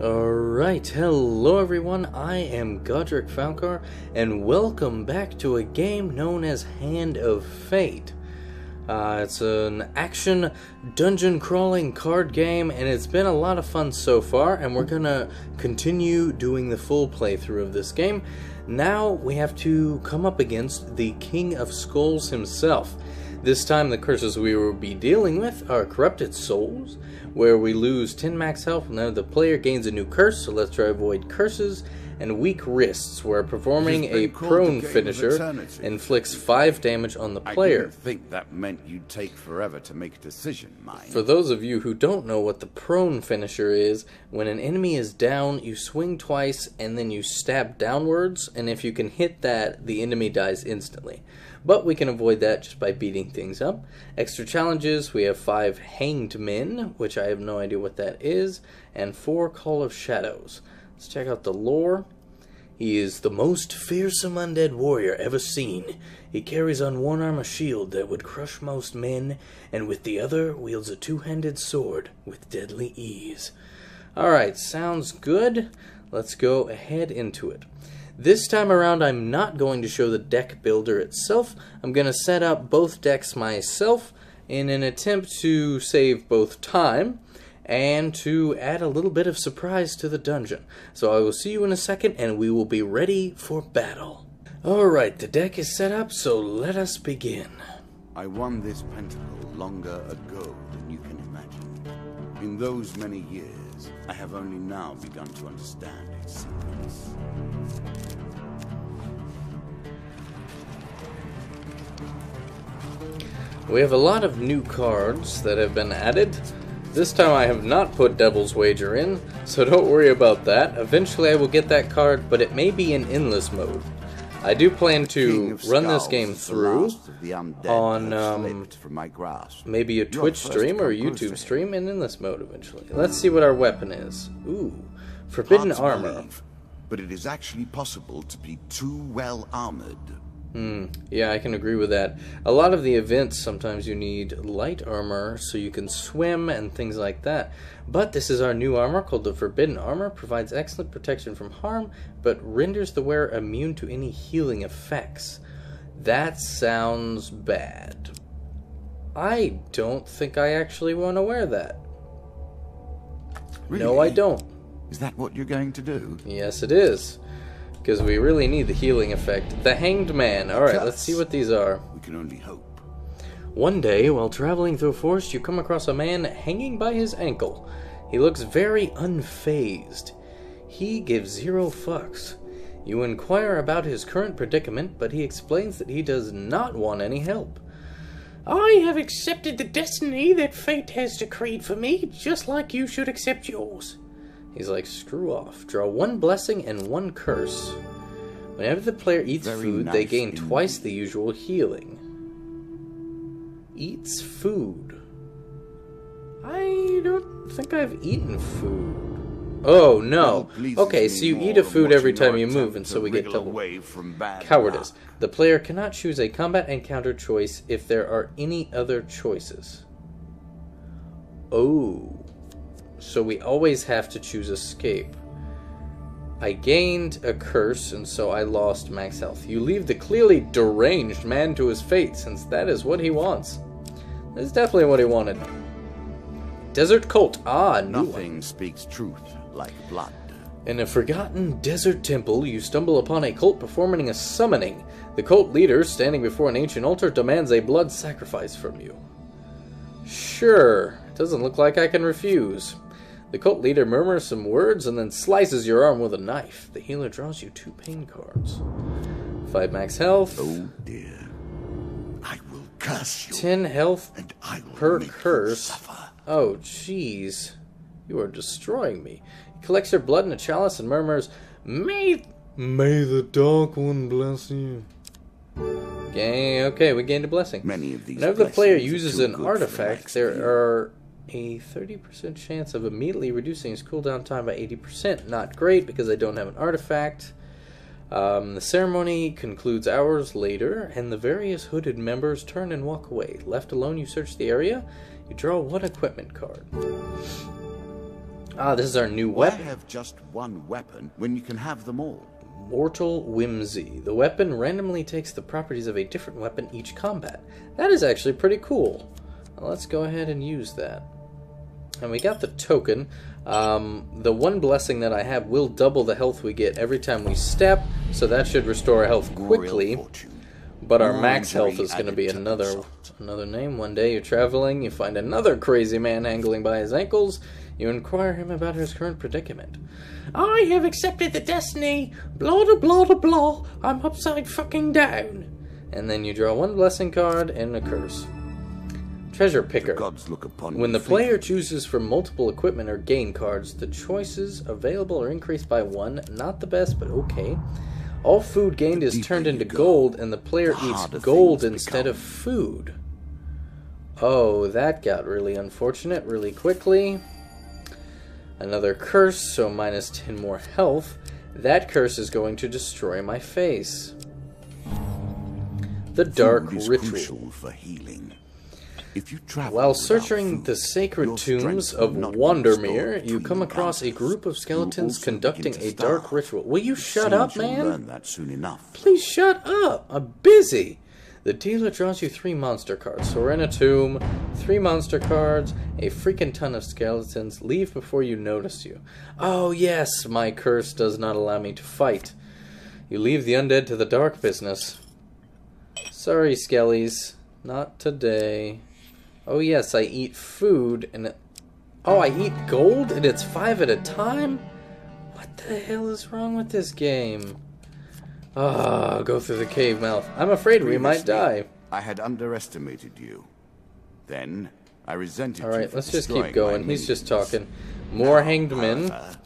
Alright, hello everyone, I am Godric Falcar, and welcome back to a game known as Hand of Fate. It's an action dungeon crawling card game, and it's been a lot of fun so far, and we're gonna continue doing the full playthrough of this game. Now we have to come up against the King of Skulls himself. This time the curses we will be dealing with are Corrupted Souls, where we lose 10 max health. Now the player gains a new curse, so let's try to avoid curses, and Weak Wrists, where performing a prone finisher inflicts 5 damage on the player. I didn't think that meant you'd take forever to make a decision, mind. For those of you who don't know what the prone finisher is, when an enemy is down, you swing twice and then you stab downwards, and if you can hit that, the enemy dies instantly. But we can avoid that just by beating things up. Extra challenges, we have 5 Hanged Men, which I have no idea what that is, and 4 Call of Shadows. Let's check out the lore. He is the most fearsome undead warrior ever seen. He carries on one arm a shield that would crush most men, and with the other wields a two-handed sword with deadly ease. Alright, sounds good. Let's go ahead into it. This time around, I'm not going to show the deck builder itself. I'm going to set up both decks myself in an attempt to save both time and to add a little bit of surprise to the dungeon. So I will see you in a second, and we will be ready for battle. Alright, the deck is set up, so let us begin. I won this pentacle longer ago than you can imagine. In those many years, I have only now begun to understand its secrets. We have a lot of new cards that have been added. This time I have not put Devil's Wager in, so don't worry about that. Eventually I will get that card, but it may be in endless mode. I do plan to run this game through on maybe a Twitch stream or a YouTube stream in endless mode eventually. Let's see what our weapon is. Ooh, Forbidden Armor. But it is actually possible to be too well armored. Yeah, I can agree with that. A lot of the events, sometimes you need light armor so you can swim and things like that. But this is our new armor called the Forbidden Armor. Provides excellent protection from harm, but renders the wearer immune to any healing effects. That sounds bad. I don't think I actually want to wear that. Really? No, I don't. Is that what you're going to do? Yes, it is. Because we really need the healing effect. The Hanged Man. Alright, let's see what these are. We can only hope. One day, while traveling through a forest, you come across a man hanging by his ankle. He looks very unfazed. He gives 0 fucks. You inquire about his current predicament, but he explains that he does not want any help. I have accepted the destiny that fate has decreed for me, just like you should accept yours. He's like, screw off. Draw 1 blessing and 1 curse. Whenever the player eats food, they gain twice the usual healing. Eats food. I don't think I've eaten food. Oh, no. Okay, so you eat a food every time you move, and so we get double cowardice. The player cannot choose a combat encounter choice if there are any other choices. Oh. So we always have to choose escape. I gained a curse, and so I lost max health. You leave the clearly deranged man to his fate, since that is what he wants. That's definitely what he wanted. Desert Cult. Ah, new one. Nothing speaks truth like blood. In a forgotten desert temple, you stumble upon a cult performing a summoning. The cult leader, standing before an ancient altar, demands a blood sacrifice from you. Sure. Doesn't look like I can refuse. The cult leader murmurs some words and then slices your arm with a knife. The healer draws you 2 pain cards. 5 max health. Oh dear. I will curse you. 10 health and I will per make curse. You suffer. Oh jeez. You are destroying me. He collects your blood in a chalice and murmurs, May the Dark One bless you. Okay, we gained a blessing. Many of these Whenever the player uses an artifact, there are a 30% chance of immediately reducing his cooldown time by 80%. Not great because I don't have an artifact. The ceremony concludes hours later, and the various hooded members turn and walk away. Left alone, you search the area. You draw 1 equipment card. Ah, this is our new Why weapon. have just one weapon when you can have them all? Mortal Whimsy. The weapon randomly takes the properties of a different weapon each combat. That is actually pretty cool. Well, let's go ahead and use that. And we got the token. The one blessing that I have will double the health we get every time we step, so that should restore our health quickly. But our max health is going to be another name. One day you're traveling, you find another crazy man angling by his ankles. You inquire him about his current predicament. I have accepted the destiny. Blah da blah da blah. I'm upside fucking down. And then you draw one blessing card and a curse. Treasure Picker. Gods look upon When you the player favorably. chooses from multiple equipment or gain cards, the choices available are increased by 1. Not the best, but okay. All food gained is deeper turned you into go, gold, and the player the eats harder gold things instead become. of food. Oh, that got really unfortunate really quickly. Another curse, so minus 10 more health. That curse is going to destroy my face. The Dark Food is Ritual. crucial for healing. If you travel While without searching food, the sacred your tombs strength will of not be Wandermere, restored you between come across a encounters. group of skeletons You'll also conducting begin a to dark starve. ritual. Will you It shut seems up, you'll man? learn that soon enough. Please shut up! I'm busy! The dealer draws you 3 monster cards. So we're in a tomb, 3 monster cards, a freaking ton of skeletons. Leave before you notice you. Oh yes, my curse does not allow me to fight. You leave the undead to the dark business. Sorry, skellies. Not today. Oh yes, I eat food and oh, I eat gold and it's 5 at a time? What the hell is wrong with this game? Ah, go through the cave mouth. I'm afraid we might Previously, die. I had underestimated you. Then I resented you. Alright, for let's just destroying keep going. my He's just minions. talking. More Now, hanged men. however,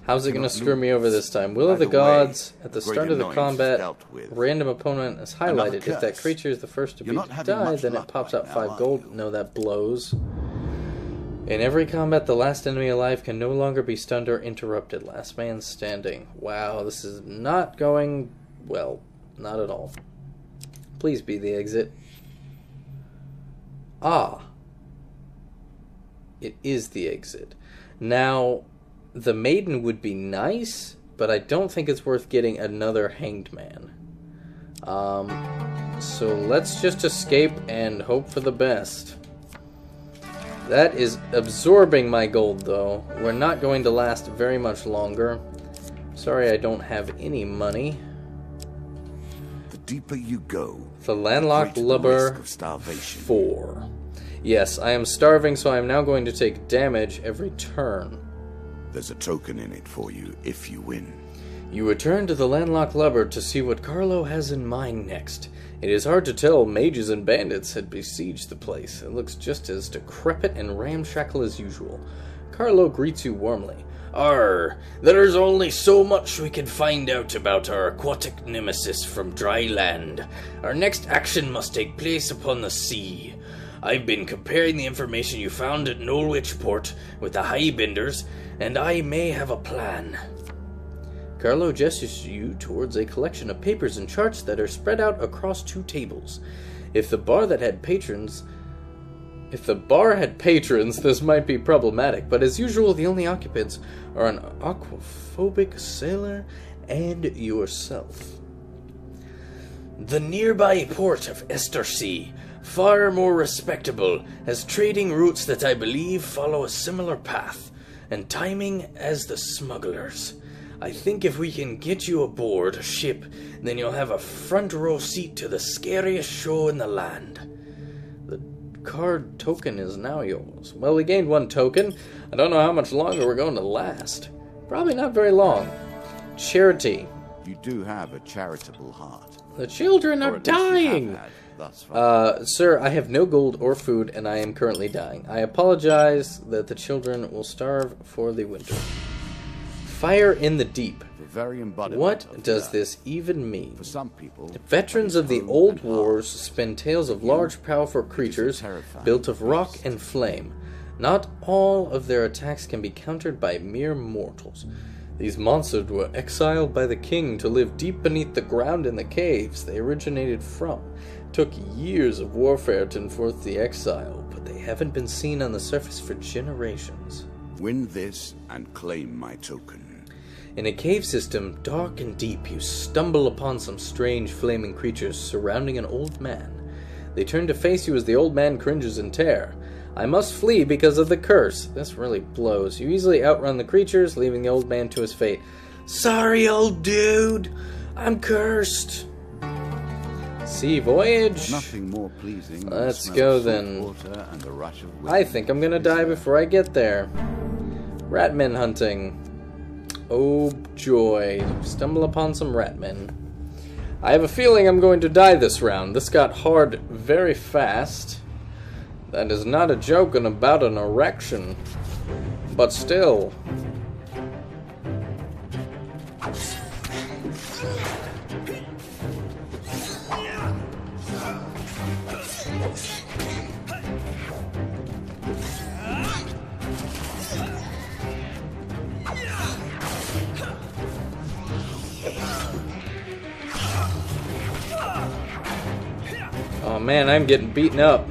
How's it gonna cannot screw me over lose. this time? Will of By the the way, gods. At the a great start of the annoyance is combat, dealt with. random opponent is Another highlighted. If that curse. creature is the first to You're be not having die, much then it luck pops right out now, 5 are gold. you? No, that blows. In every combat, the last enemy alive can no longer be stunned or interrupted. Last man standing. Wow, this is not going well. Not at all. Please be the exit. Ah. It is the exit. Now, the maiden would be nice, but I don't think it's worth getting another hanged man. So let's just escape and hope for the best. That is absorbing my gold, though. We're not going to last very much longer. Sorry I don't have any money. The deeper you go, The landlocked greater the lubber risk of starvation. 4. Yes, I am starving, so I am now going to take damage every turn. There's a token in it for you if you win. You return to the landlocked lubber to see what Carlo has in mind next. It is hard to tell. Mages and bandits had besieged the place. It looks just as decrepit and ramshackle as usual. Carlo greets you warmly. Arr, there's only so much we can find out about our aquatic nemesis from dry land. Our next action must take place upon the sea. I've been comparing the information you found at Norwich Port with the Highbinders, and I may have a plan. Carlo gestures you towards a collection of papers and charts that are spread out across 2 tables. If the bar had patrons, this might be problematic, but as usual, the only occupants are an aquaphobic sailor and yourself. The nearby port of Estersea, far more respectable, has trading routes that I believe follow a similar path and timing as the smugglers. I think if we can get you aboard a ship, then you'll have a front row seat to the scariest show in the land. The card token is now yours. Well, we gained 1 token. I don't know how much longer we're going to last. Probably not very long. Charity. You do have a charitable heart. The children Or are at least you have dying. had thus far. Sir, I have no gold or food, and I am currently dying. I apologize that the children will starve for the winter. Fire in the deep. The very embodiment What of does the earth. this even mean? For some people, Veterans that of is the home old and heart. wars spin tales of large, powerful creatures terrifying built of rock beast. and flame. Not all of their attacks can be countered by mere mortals. These monsters were exiled by the king to live deep beneath the ground in the caves they originated from. It took years of warfare to enforce the exile, but they haven't been seen on the surface for generations. Win this and claim my token. In a cave system, dark and deep, you stumble upon some strange flaming creatures surrounding an old man. They turn to face you as the old man cringes in terror. I must flee because of the curse. This really blows. You easily outrun the creatures, leaving the old man to his fate. Sorry, old dude. I'm cursed. Sea voyage. Nothing more pleasing than Let's the smell go of salt then. water and the rush of wind. I think I'm gonna die before I get there. Ratmen hunting. Oh joy. Stumble upon some ratmen. I have a feeling I'm going to die this round. This got hard very fast. That is not a joke about an erection. But still. Oh man, I'm getting beaten up.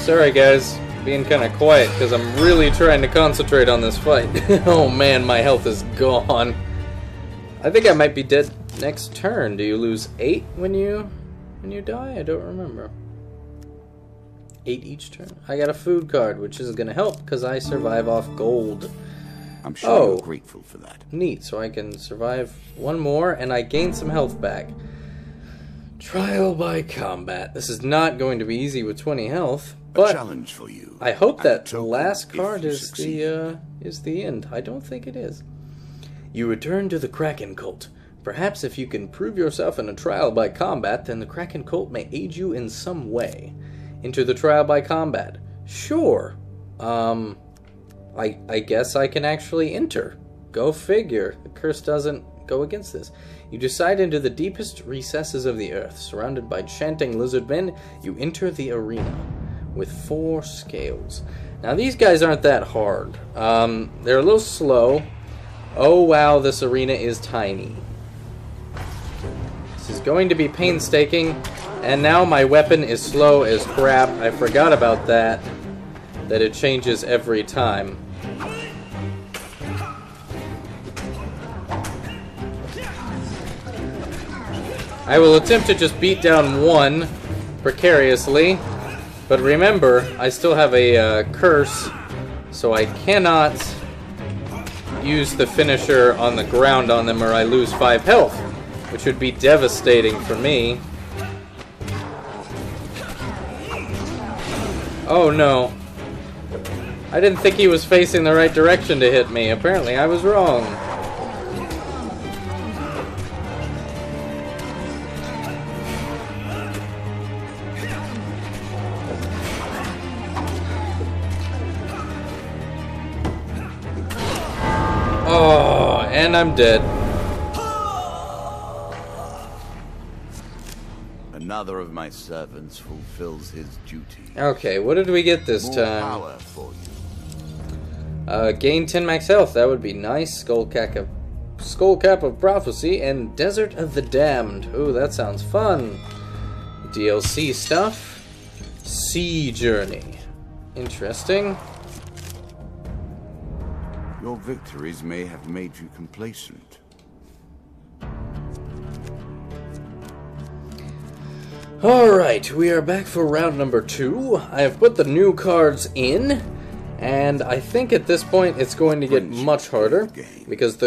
Sorry guys, being kind of quiet because I'm really trying to concentrate on this fight. Oh man, my health is gone. I think I might be dead next turn. Do you lose 8 when you die? I don't remember. 8 each turn. I got a food card, which is going to help because I survive off gold. I'm sure you're grateful for that. Neat, so I can survive one more and I gain some health back. Trial by combat. This is not going to be easy with 20 health, A but challenge for you. I hope and a that token last if card you is succeed. the end. I don't think it is. You return to the Kraken cult. Perhaps if you can prove yourself in a trial by combat, then the Kraken cult may aid you in some way. Enter the trial by combat. Sure. I guess I can actually enter. Go figure. The curse doesn't go against this. You decide into the deepest recesses of the earth. Surrounded by chanting lizard men, you enter the arena with 4 scales. Now these guys aren't that hard. They're a little slow. Oh wow, this arena is tiny. This is going to be painstaking. And now my weapon is slow as crap. I forgot about that. That it changes every time. I will attempt to just beat down one precariously. But remember, I still have a curse. So I cannot use the finisher on the ground on them or I lose 5 health. Which would be devastating for me. Oh no. I didn't think he was facing the right direction to hit me. Apparently I was wrong. Oh, and I'm dead. Another of my servants fulfills his duty. Okay, what did we get this More time? power for you. Gain 10 max health, that would be nice. Skull Cap of Prophecy and Desert of the Damned. Ooh, that sounds fun. DLC stuff. Sea Journey. Interesting. Your victories may have made you complacent. Alright, we are back for round number 2. I have put the new cards in, and I think at this point it's going to get much harder, because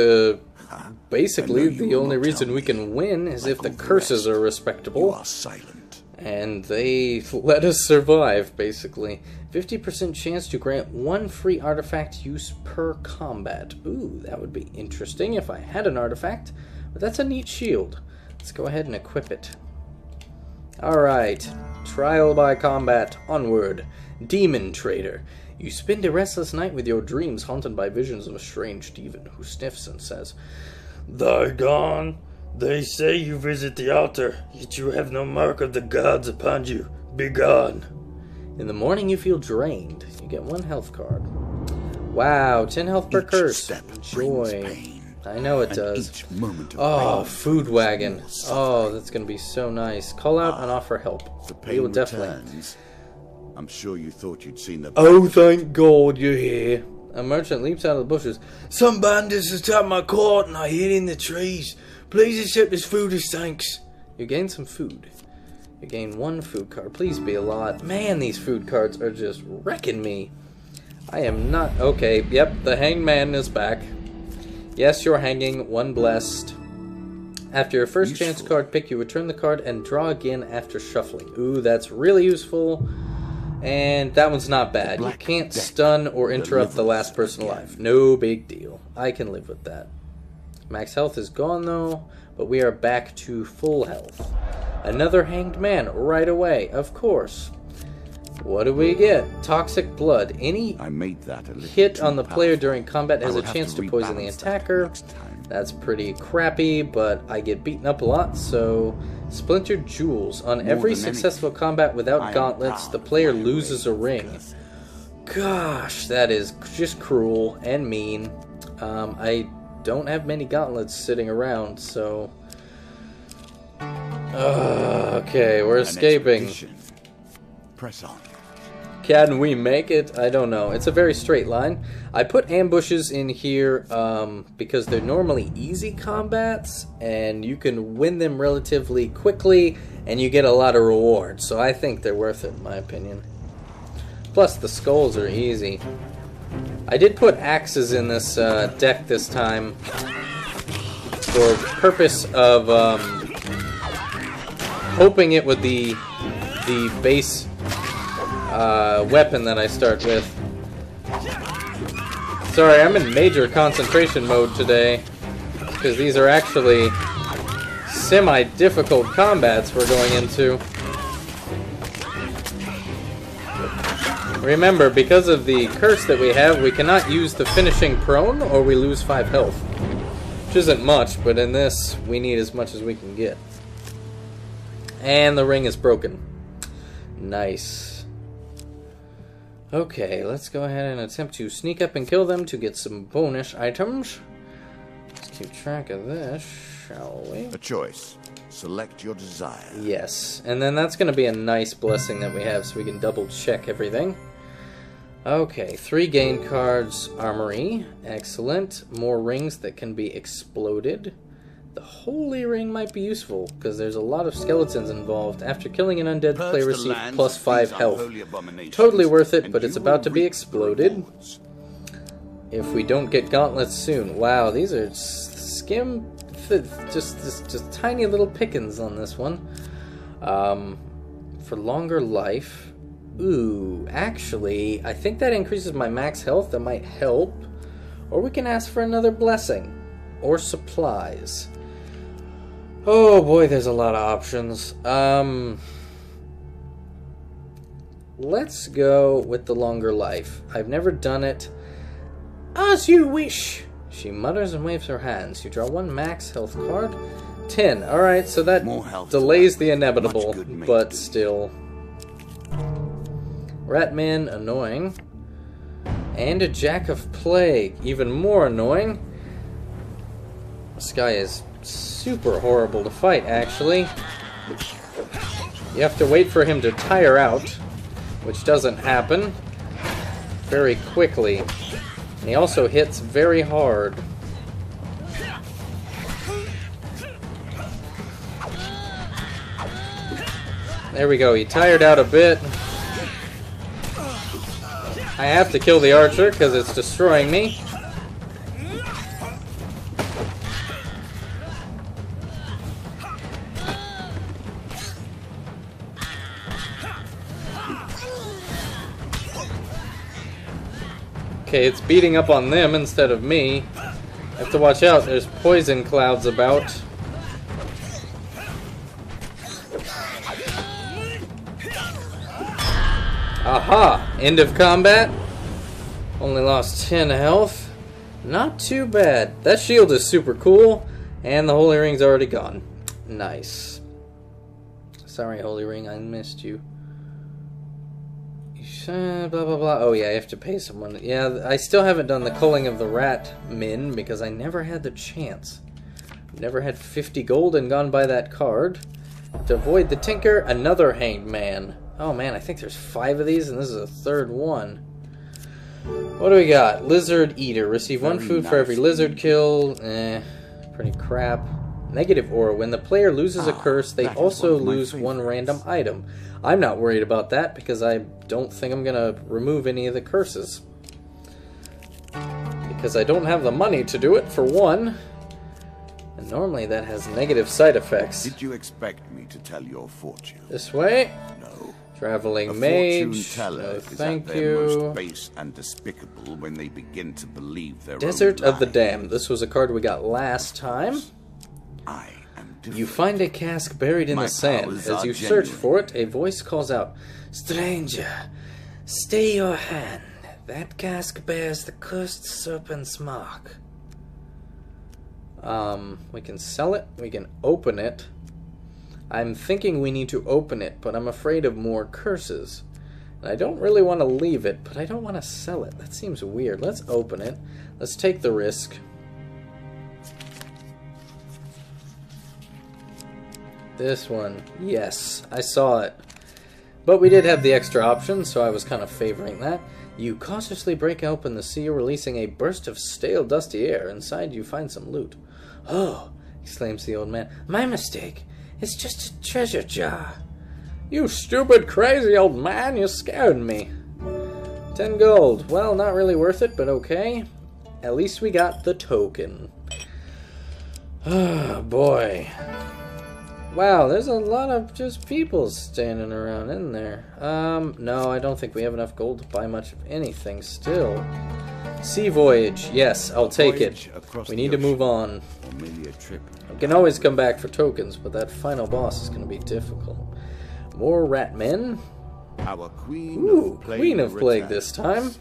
basically the only reason we can win is if the curses are You respectable, are silent. and they let us survive, basically. 50% chance to grant 1 free artifact use per combat. Ooh, that would be interesting if I had an artifact, but that's a neat shield. Let's go ahead and equip it. Alright, trial by combat, onward. Demon Trader. You spend a restless night with your dreams haunted by visions of a strange demon who sniffs and says, Thou gone? They say you visit the altar, yet you have no mark of the gods upon you. Begone. In the morning you feel drained. You get 1 health card. Wow, 10 health per Each curse. step brings Joy. pain, I know it and does. each moment of Oh, pain food brings wagon. more Oh, suffering. that's gonna be so nice. Call out and offer help. The We pain will definitely. returns. I'm sure you thought you'd seen the Oh, thank God you're here. A merchant leaps out of the bushes. Some bandits attacked my cart and I hid in the trees. Please accept this food as thanks. You gain some food. You gain 1 food card. Please be a lot. Man, these food cards are just wrecking me. I am not... Okay, yep, the hanged man is back. Yes, you're hanging. 1 blessed. After your first chance Useful. card pick, you return the card and draw again after shuffling. Ooh, that's really useful. And that one's not bad. You Black can't deck stun or interrupt the delivers last person again. alive. No big deal. I can live with that. Max health is gone though, but we are back to full health. Another hanged man right away, of course. What do we get? Toxic blood. Any I made that a little hit too on the player powerful. during combat has I a will have chance to to poison the rebalance that attacker. next time. That's pretty crappy, but I get beaten up a lot, so... Splintered jewels. On More every than successful anything, combat I without am gauntlets, proud the of player my loses a array of ring. curses. Gosh, that is just cruel and mean. I don't have many gauntlets sitting around, so... okay, we're An escaping. expedition. Press on. Can we make it? I don't know. It's a very straight line. I put ambushes in here because they're normally easy combats, and you can win them relatively quickly, and you get a lot of rewards. So I think they're worth it, in my opinion. Plus, the skulls are easy. I did put axes in this deck this time for purpose of hoping it would the base weapon that I start with. Sorry, I'm in major concentration mode today because these are actually semi-difficult combats we're going into. Remember, because of the curse that we have, we cannot use the finishing prone or we lose 5 health. Which isn't much, but in this, we need as much as we can get. And the ring is broken. Nice. Okay, let's go ahead and attempt to sneak up and kill them to get some bonus items. Let's keep track of this, shall we? A choice. Select your desire. Yes, and then that's going to be a nice blessing that we have so we can double check everything. Okay, 3 gain cards, armory, excellent. More rings that can be exploded. The holy ring might be useful because there's a lot of skeletons involved. After killing an undead, Purge player the receives lands plus of 5 these health. unholy abominations, Totally worth it, and but it's you about will to be reap the exploded. rewards. If we don't get gauntlets soon. Wow, these are just tiny little pickings on this one. For longer life. Ooh, actually, I think that increases my max health. That might help. Or we can ask for another blessing. Or supplies. Oh boy, there's a lot of options. Let's go with the longer life. I've never done it. As you wish. She mutters and waves her hands. You draw 1 max health card. 10. Alright, so that More health delays the much inevitable, good may but do. still. Ratman, annoying. And a Jack of Plague, even more annoying. This guy is super horrible to fight, actually. You have to wait for him to tire out, which doesn't happen very quickly. And he also hits very hard. There we go, he tired out a bit. I have to kill the archer because it's destroying me. Okay, it's beating up on them instead of me. I have to watch out, there's poison clouds about. Aha! End of combat. Only lost 10 health. Not too bad. That shield is super cool, and the Holy Ring's already gone. Nice. Sorry, Holy Ring, I missed you. Blah, blah, blah. Oh, yeah, I have to pay someone. Yeah, I still haven't done the culling of the rat min because I never had the chance. Never had 50 gold and gone by that card. To avoid the Tinker, another Hanged Man. Oh, man, I think there's 5 of these, and this is the third one. What do we got? Lizard Eater. Receive 1 food for every lizard kill. Pretty crap. Negative aura. When the player loses a curse, they also lose 1 random item. I'm not worried about that because I don't think I'm going to remove any of the curses. Because I don't have the money to do it, for one. And normally that has negative side effects. Did you expect me to tell your fortune? This way? No. Traveling Mage. Mage. No, Thank at you. their most base and despicable when they begin to believe their Desert own of the lies. Damned. This was a card we got last time. I am different. You find a cask buried in My the sand. powers As are you search genuine. for it, a voice calls out, "Stranger, stay your hand. That cask bears the cursed serpent's mark." We can sell it. We can open it. I'm thinking we need to open it, but I'm afraid of more curses. And I don't really want to leave it, but I don't want to sell it. That seems weird. Let's open it. Let's take the risk. This one. Yes, I saw it. But we did have the extra option, so I was kind of favoring that. You cautiously break open the seal, releasing a burst of stale, dusty air. Inside you find some loot. "Oh," exclaims the old man. "My mistake. It's just a treasure jar." "You stupid, crazy old man, you scared me." 10 gold. Well, not really worth it, but okay. At least we got the token. Oh, boy. Wow, there's a lot of just people standing around in there. No, I don't think we have enough gold to buy much of anything still. Sea voyage. Yes, I'll take it. Voyage across We the need to ocean. move on. Or merely a trip. I can always come back for tokens, but that final boss is going to be difficult. More rat men. Our Queen Ooh, of Plague Queen of Plague returns, this time.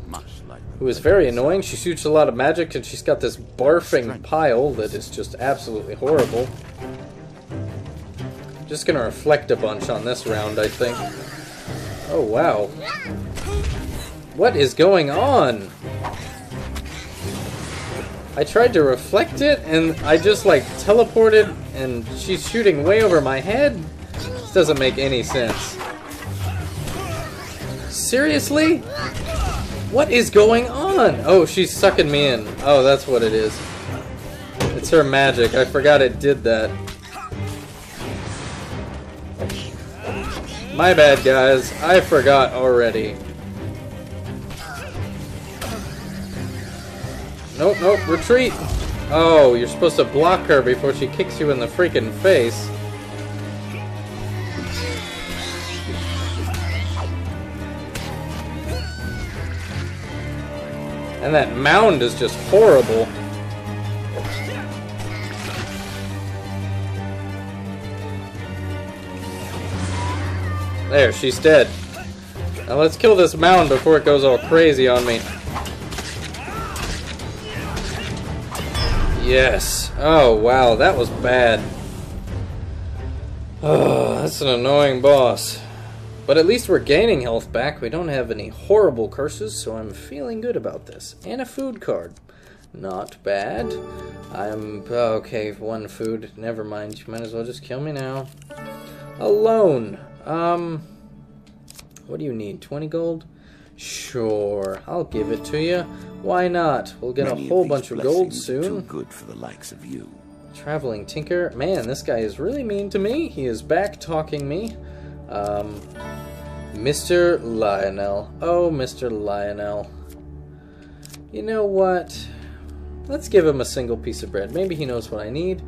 Much like the Who is Plague very itself. annoying. She shoots a lot of magic, and she's got this barfing pile that is just absolutely horrible. Just gonna reflect a bunch on this round, I think. Oh, wow. What is going on? I tried to reflect it, and I just, like, teleported, and she's shooting way over my head? This doesn't make any sense. Seriously? What is going on? Oh, she's sucking me in. Oh, that's what it is. It's her magic. I forgot it did that. My bad, guys. I forgot already. Nope, nope, retreat! Oh, you're supposed to block her before she kicks you in the freaking face. And that mound is just horrible. There, she's dead. Now let's kill this mound before it goes all crazy on me. Yes. Oh, wow, that was bad. Oh, that's an annoying boss. But at least we're gaining health back. We don't have any horrible curses, so I'm feeling good about this. And a food card. Not bad. Okay, 1 food. Never mind. You might as well just kill me now. Alone. What do you need? 20 gold? Sure, I'll give it to you. Why not? We'll get Many a of whole these bunch of gold blessings are Too soon. good for the likes of you. Traveling Tinker. Man, this guy is really mean to me. He is back talking me. Mr. Lionel. Oh, Mr. Lionel. You know what? Let's give him a single piece of bread. Maybe he knows what I need.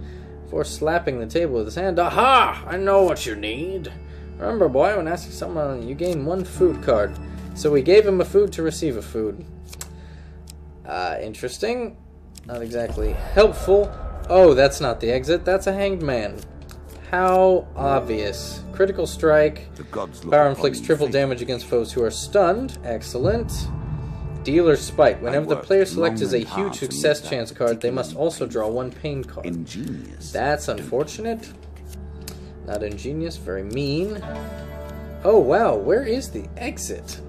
Before slapping the table with his hand. Aha! I know what you need. Remember, boy, when asking someone, you gain 1 food card. So we gave him a food to receive a food. Interesting. Not exactly helpful. Oh, that's not the exit. That's a hanged man. How obvious. Critical strike. The gods look Power upon inflicts you triple faithfully. damage against foes who are stunned. Excellent. Dealer's Spite. Whenever the worked player selects long a and hard huge to meet success that chance card, they must particular also draw one pain card. Ingenious. That's unfortunate. Not ingenious, very mean. Oh wow, where is the exit?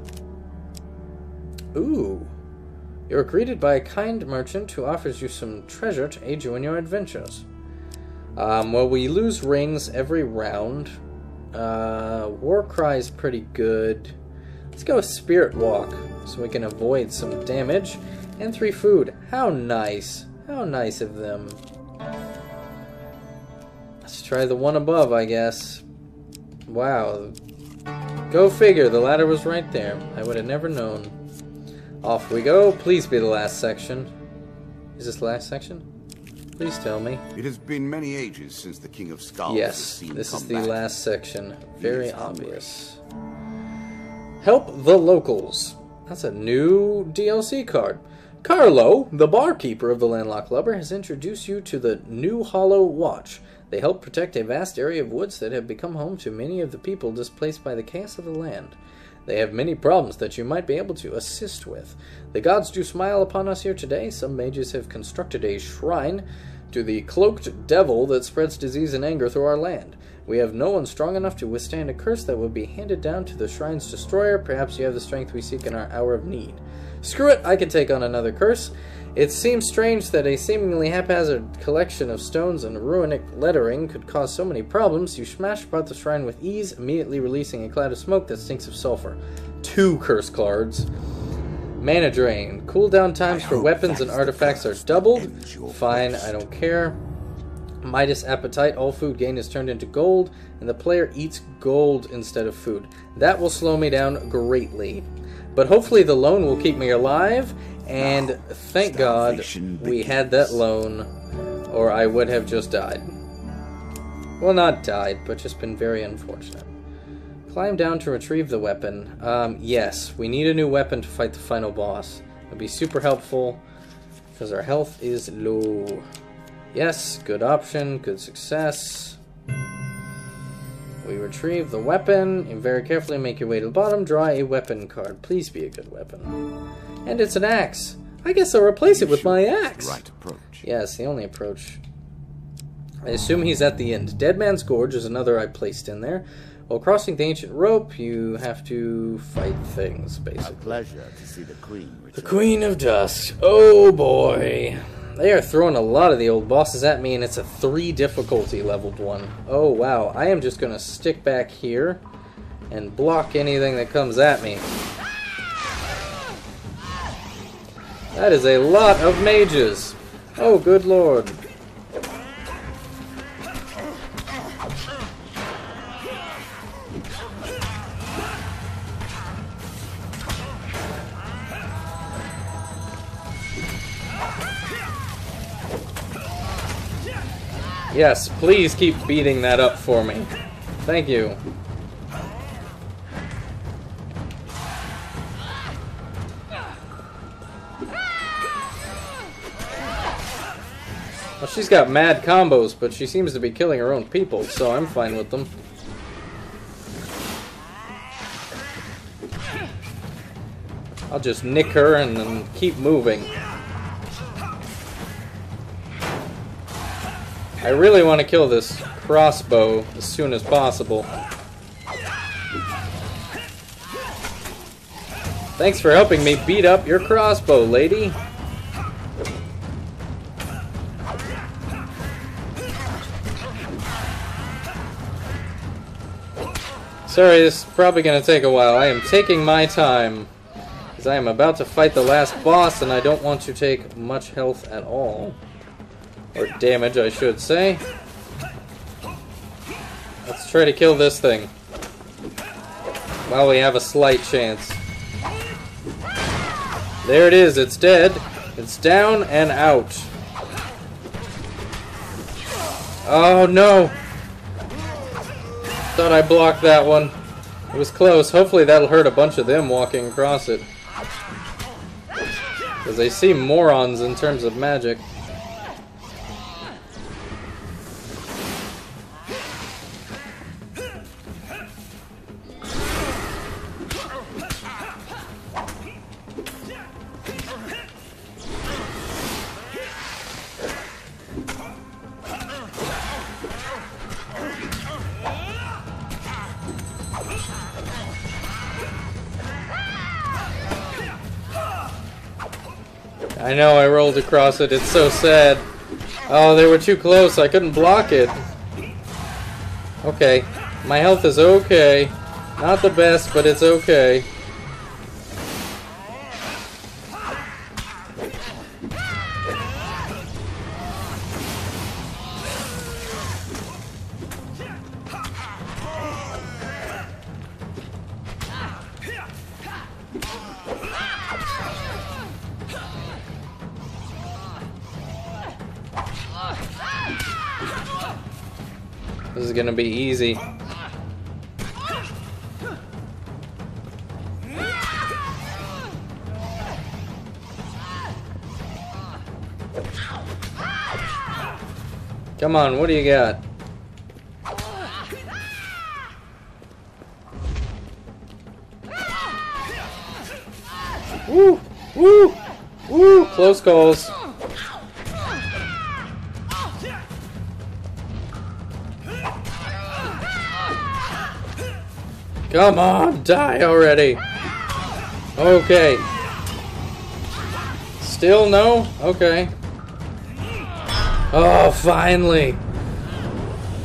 Ooh. You're greeted by a kind merchant who offers you some treasure to aid you in your adventures. Well, we lose rings every round. War Cry is pretty good. Let's go with Spirit Walk, so we can avoid some damage. And 3 food. How nice. How nice of them. Let's try the one above, I guess. Wow. Go figure, the ladder was right there. I would have never known. Off we go. Please be the last section. Is this the last section? Please tell me. It has been many ages since the King of Skulls has Yes, seen this is combat. the last section. Very obvious. Help the locals. That's a new DLC card. Carlo, the barkeeper of the Landlocked Lubber, has introduced you to the New Hollow Watch. They help protect a vast area of woods that have become home to many of the people displaced by the chaos of the land. They have many problems that you might be able to assist with. The gods do smile upon us here today. Some mages have constructed a shrine to the cloaked devil that spreads disease and anger through our land. We have no one strong enough to withstand a curse that would be handed down to the shrine's destroyer. Perhaps you have the strength we seek in our hour of need. Screw it, I can take on another curse. It seems strange that a seemingly haphazard collection of stones and runic lettering could cause so many problems. You smash about the shrine with ease, immediately releasing a cloud of smoke that stinks of sulfur. 2 curse cards. Mana Drain. Cooldown times for weapons and artifacts are doubled. Fine, I don't care. Midas Appetite. All food gained is turned into gold, and the player eats gold instead of food. That will slow me down greatly. But hopefully the loan will keep me alive, and thank God we had that loan, or I would have just died. Well, not died, but just been very unfortunate. Climb down to retrieve the weapon. Yes, we need a new weapon to fight the final boss. It would be super helpful, because our health is low. Yes, good option, good success. We retrieve the weapon, and very carefully make your way to the bottom, draw a weapon card. Please be a good weapon. And it's an axe. I guess I'll replace it with my axe. Right approach. Yes, the only approach. I assume he's at the end. Dead Man's Gorge is another I placed in there. While crossing the ancient rope, you have to fight things, A basically. pleasure to see the Queen return. The Queen of Dusk. Oh boy. They are throwing a lot of the old bosses at me, and it's a 3 difficulty leveled one. Oh wow. I am just going to stick back here and block anything that comes at me. That is a lot of mages. Oh, good lord. Yes, please keep beating that up for me. Thank you. Well, she's got mad combos, but she seems to be killing her own people, so I'm fine with them. I'll just nick her and then keep moving. I really want to kill this crossbow as soon as possible. Thanks for helping me beat up your crossbow, lady. Sorry, this is probably going to take a while. I am taking my time, because I am about to fight the last boss, and I don't want to take much health at all. Or damage, I should say. Let's try to kill this thing. While we have a slight chance. There it is, it's dead. It's down and out. Oh no! Thought I blocked that one. It was close. Hopefully that'll hurt a bunch of them walking across it. Because they seem morons in terms of magic. I know, I rolled across it. It's so sad. Oh, they were too close. I couldn't block it. Okay. My health is okay. Not the best, but it's okay. This is gonna be easy. Come on, what do you got? Woo! Woo! Woo! Close calls. Come on, die already. Okay. Still no? Okay. Oh, finally.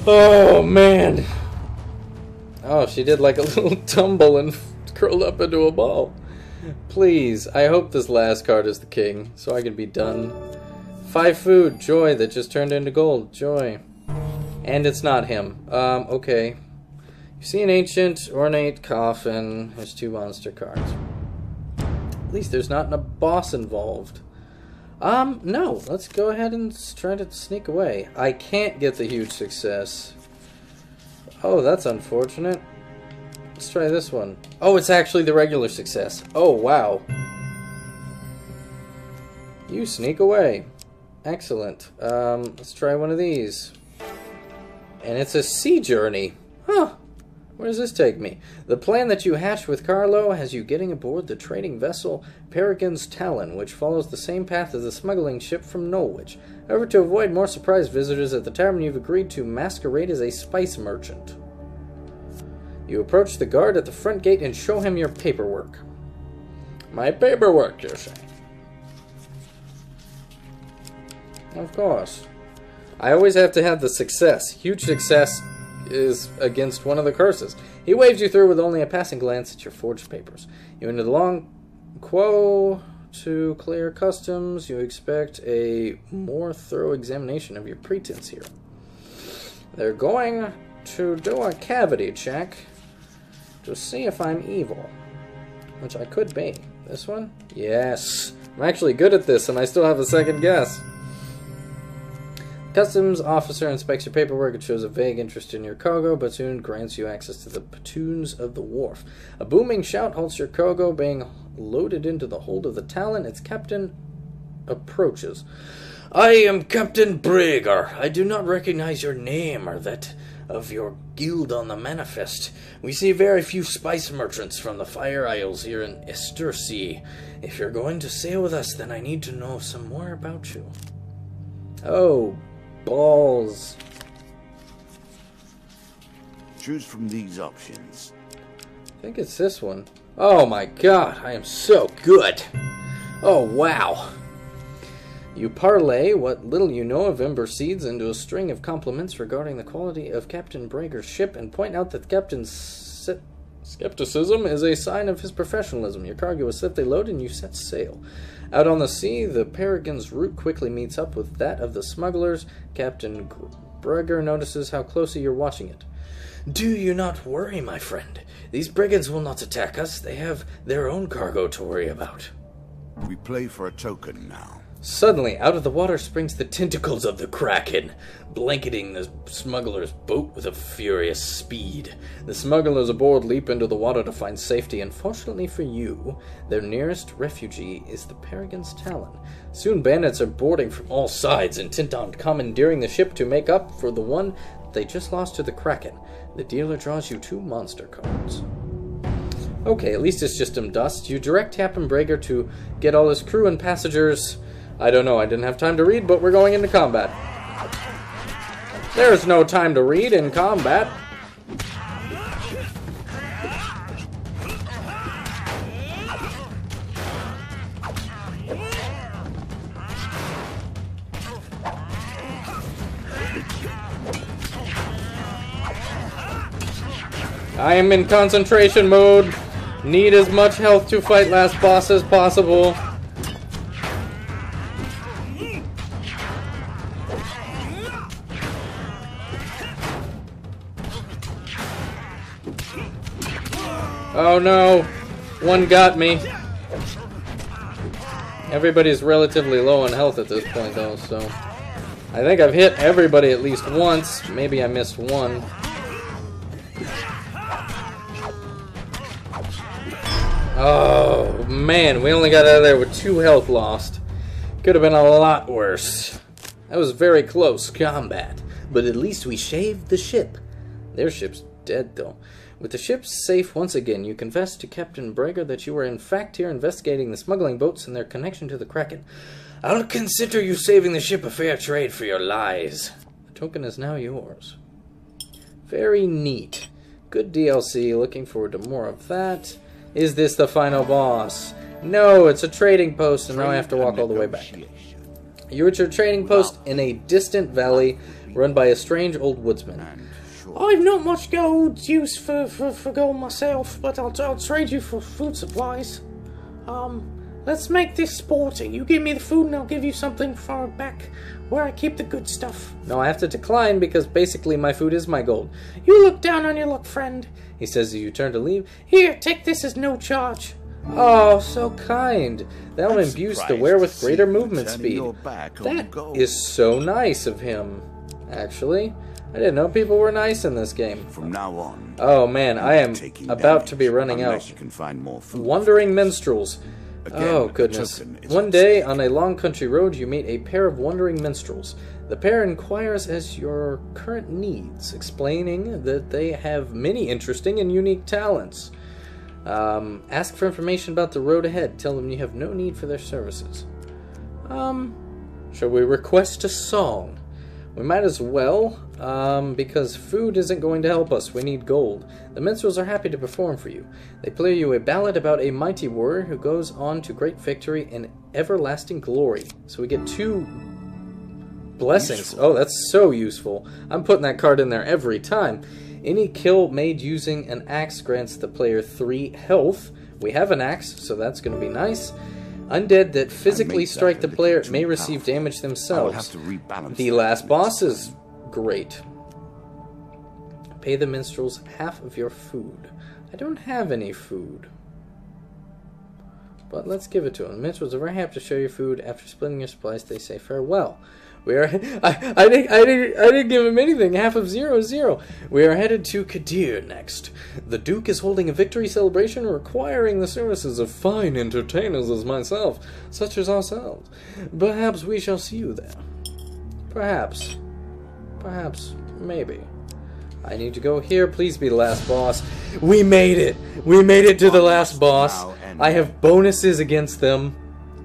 Oh, man. Oh, she did like a little tumble and curled up into a ball. Please, I hope this last card is the king, so I can be done. 5 food, joy, that just turned into gold, joy. And it's not him. Okay. You see an ancient, ornate coffin. There's 2 monster cards. At least there's not a boss involved. No. Let's go ahead and try to sneak away. I can't get the huge success. Oh, that's unfortunate. Let's try this one. Oh, it's actually the regular success. Oh, wow. You sneak away. Excellent. Let's try one of these. And it's a sea journey. Huh. Where does this take me? The plan that you hatched with Carlo has you getting aboard the trading vessel Peregrine's Talon, which follows the same path as the smuggling ship from Norwich. However, to avoid more surprise visitors at the tavern, you've agreed to masquerade as a spice merchant. You approach the guard at the front gate and show him your paperwork. My paperwork, you say? Of course. I always have to have the success. Huge success is against one of the curses. He waves you through with only a passing glance at your forged papers. You enter the long quo to clear customs. You expect a more thorough examination of your pretense here. They're going to do a cavity check to see if I'm evil, which I could be. This one? Yes. I'm actually good at this, and I still have a second guess. Customs officer inspects your paperwork and shows a vague interest in your cargo, but soon grants you access to the platoons of the wharf. A booming shout halts your cargo being loaded into the hold of the Talon. Its captain approaches. I am Captain Breger. I do not recognize your name or that of your guild on the manifest. We see very few spice merchants from the Fire Isles here in Estersea. If you're going to sail with us, then I need to know some more about you. Oh, balls. Choose from these options. I think it's this one. Oh my god, I am so good. Oh wow. You parlay what little you know of Ember Seeds into a string of compliments regarding the quality of Captain Breger's ship and point out that the captain's skepticism is a sign of his professionalism. Your cargo is safely loaded and you set sail. Out on the sea, the Peregrine's route quickly meets up with that of the smugglers. Captain Breger notices how closely you're watching it. Do you not worry, my friend. These brigands will not attack us. They have their own cargo to worry about. We play for a token now. Suddenly, out of the water springs the tentacles of the Kraken, blanketing the smuggler's boat with a furious speed. The smugglers aboard leap into the water to find safety, and fortunately for you, their nearest refugee is the Peregrine's Talon. Soon bandits are boarding from all sides, intent on commandeering the ship to make up for the one they just lost to the Kraken. The dealer draws you 2 monster cards. Okay, at least it's just some dust. You direct Captain Breger to get all his crew and passengers. I don't know, I didn't have time to read, but we're going into combat. There's no time to read in combat. I am in concentration mode. Need as much health to fight last boss as possible. Oh no! One got me. Everybody's relatively low on health at this point though, so... I think I've hit everybody at least once. Maybe I missed one. Oh man, we only got out of there with 2 health lost. Could have been a lot worse. That was very close combat, but at least we shaved the ship. Their ship's dead though. With the ship safe once again, you confess to Captain Brager that you were in fact here investigating the smuggling boats and their connection to the Kraken. I'll consider you saving the ship a fair trade for your lies. The token is now yours. Very neat. Good DLC, looking forward to more of that. Is this the final boss? No, it's a trading post and now I have to walk all the way back. You're at your trading post in a distant valley run by a strange old woodsman. I've not much gold use for gold myself, but I'll trade you for food supplies. Let's make this sporty. You give me the food and I'll give you something far back where I keep the good stuff. No, I have to decline because basically my food is my gold. You look down on your luck, friend, he says as you turn to leave. Here, take this as no charge. Oh, so kind. That will imbue the wearer with greater movement speed. That is so nice of him, actually. I didn't know people were nice in this game. From now on, oh man, I am about to be running out. You can find more food. Wandering minstrels. Again, oh goodness. One day, on a long country road, you meet a pair of wandering minstrels. The pair inquires as your current needs, explaining that they have many interesting and unique talents. Ask for information about the road ahead. Tell them you have no need for their services. Shall we request a song? We might as well, because food isn't going to help us. We need gold. The minstrels are happy to perform for you. They play you a ballad about a mighty warrior who goes on to great victory and everlasting glory. So we get 2 blessings. Useful. Oh, that's so useful. I'm putting that card in there every time. Any kill made using an axe grants the player 3 health. We have an axe, so that's going to be nice. Undead that physically strike the player may receive damage themselves. The last boss is great. Pay the minstrels half of your food. I don't have any food, but let's give it to them. The minstrels are very happy to share your food. After splitting your supplies, they say farewell. We are. I didn't give him anything. Half of 0 is 0. We are headed to Kadir next. The Duke is holding a victory celebration requiring the services of fine entertainers as myself, such as ourselves. Perhaps we shall see you there. Perhaps. Perhaps. Maybe. I need to go here. Please be the last boss. We made it. We made it to the last boss. I have bonuses against them.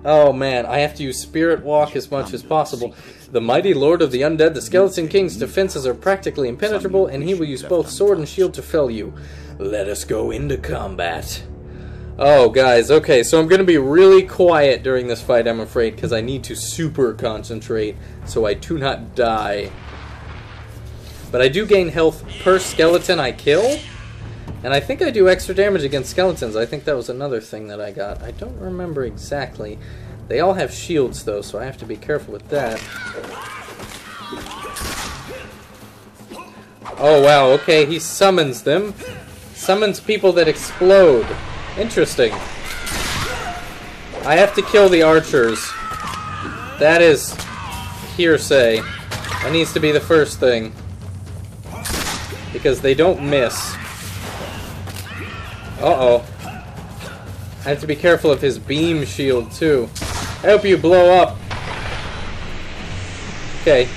Oh man, I have to use Spirit Walk as much as possible. The mighty lord of the undead, the Skeleton King's defenses are practically impenetrable, and he will use both sword and shield to fell you. Let us go into combat. Oh, guys, okay, so I'm going to be really quiet during this fight, I'm afraid, because I need to super concentrate so I do not die. But I do gain health per skeleton I kill, and I think I do extra damage against skeletons. I think that was another thing that I got. I don't remember exactly. They all have shields, though, so I have to be careful with that. Oh, wow, okay, he summons them. Summons people that explode. Interesting. I have to kill the archers. That is hearsay. That needs to be the first thing. Because they don't miss. Uh-oh. I have to be careful of his beam shield, too. I hope you blow up. Okay.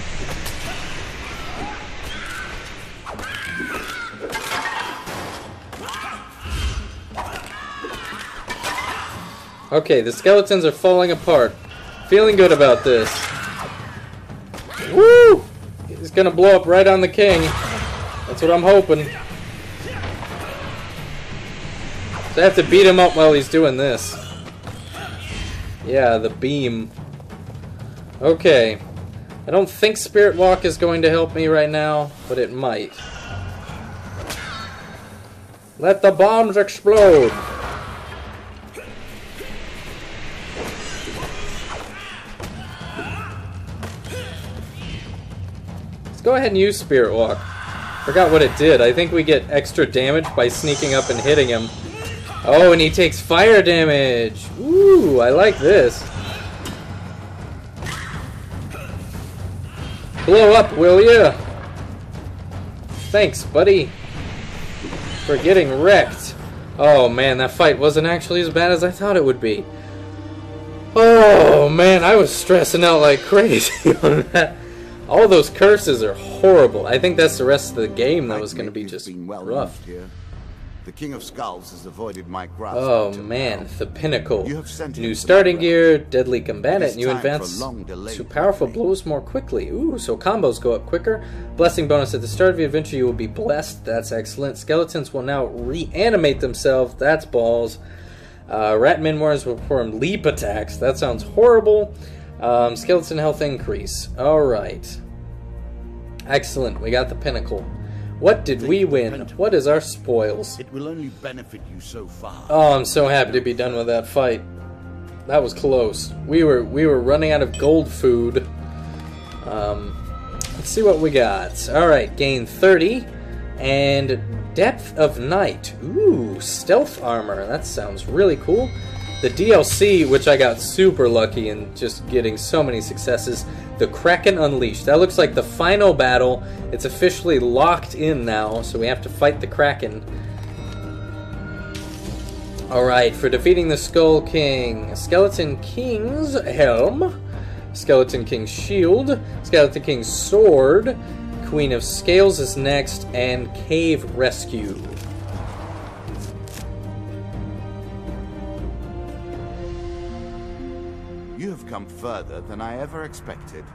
Okay, the skeletons are falling apart. Feeling good about this. Woo! He's gonna blow up right on the king. That's what I'm hoping. So I have to beat him up while he's doing this. Yeah, the beam. Okay. I don't think Spirit Walk is going to help me right now, but it might. Let the bombs explode! Let's go ahead and use Spirit Walk. Forgot what it did. I think we get extra damage by sneaking up and hitting him. Oh, and he takes fire damage! Ooh, I like this. Blow up, will ya? Thanks, buddy, for getting wrecked. Oh man, that fight wasn't actually as bad as I thought it would be. Oh man, I was stressing out like crazy on that. All those curses are horrible. I think that's the rest of the game that was going to be just rough. Here. The King of Skulls has avoided my grasp. Oh man, the pinnacle. You have sent New him starting to gear, deadly combatant, new time for advance long delayed to powerful victory. blows more quickly. Ooh, so combos go up quicker. Blessing bonus at the start of the adventure, you will be blessed. That's excellent. Skeletons will now reanimate themselves. That's balls. Rat Minwars will perform leap attacks. That sounds horrible. Skeleton health increase. Alright. Excellent. We got the pinnacle. What did we win? What is our spoils? It will only benefit you so far. Oh, I'm so happy to be done with that fight. That was close. We were running out of gold food. Let's see what we got. Alright, gain 30. And depth of night. Ooh, stealth armor. That sounds really cool. The DLC, which I got super lucky in just getting so many successes, the Kraken Unleashed. That looks like the final battle. It's officially locked in now, so we have to fight the Kraken. Alright, for defeating the Skull King, Skeleton King's Helm, Skeleton King's Shield, Skeleton King's Sword, Queen of Scales is next, and Cave Rescue. You have come further than I ever expected.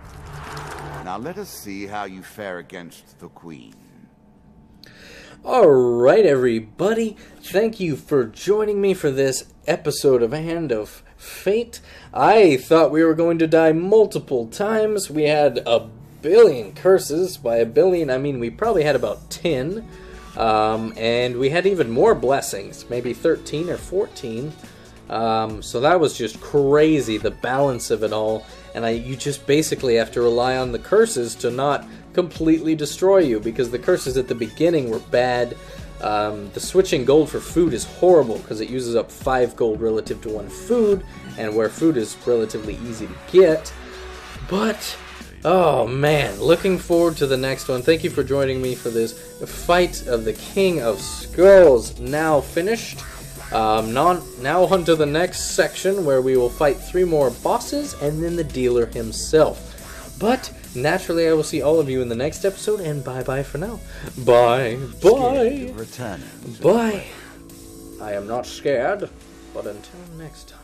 Now let us see how you fare against the Queen. Alright, everybody. Thank you for joining me for this episode of Hand of Fate. I thought we were going to die multiple times. We had a billion curses. By a billion, I mean we probably had about 10. And we had even more blessings, maybe 13 or 14. So that was just crazy, the balance of it all. And you just basically have to rely on the curses to not completely destroy you, because the curses at the beginning were bad. The switching gold for food is horrible because it uses up 5 gold relative to 1 food, and where food is relatively easy to get. But oh man, looking forward to the next one. Thank you for joining me for this fight of the King of Skulls. Now finished. Now on to the next section, where we will fight 3 more bosses and then the dealer himself. But naturally, I will see all of you in the next episode, and bye-bye for now. Bye. Bye. Returning. Bye. I am not scared, but until next time.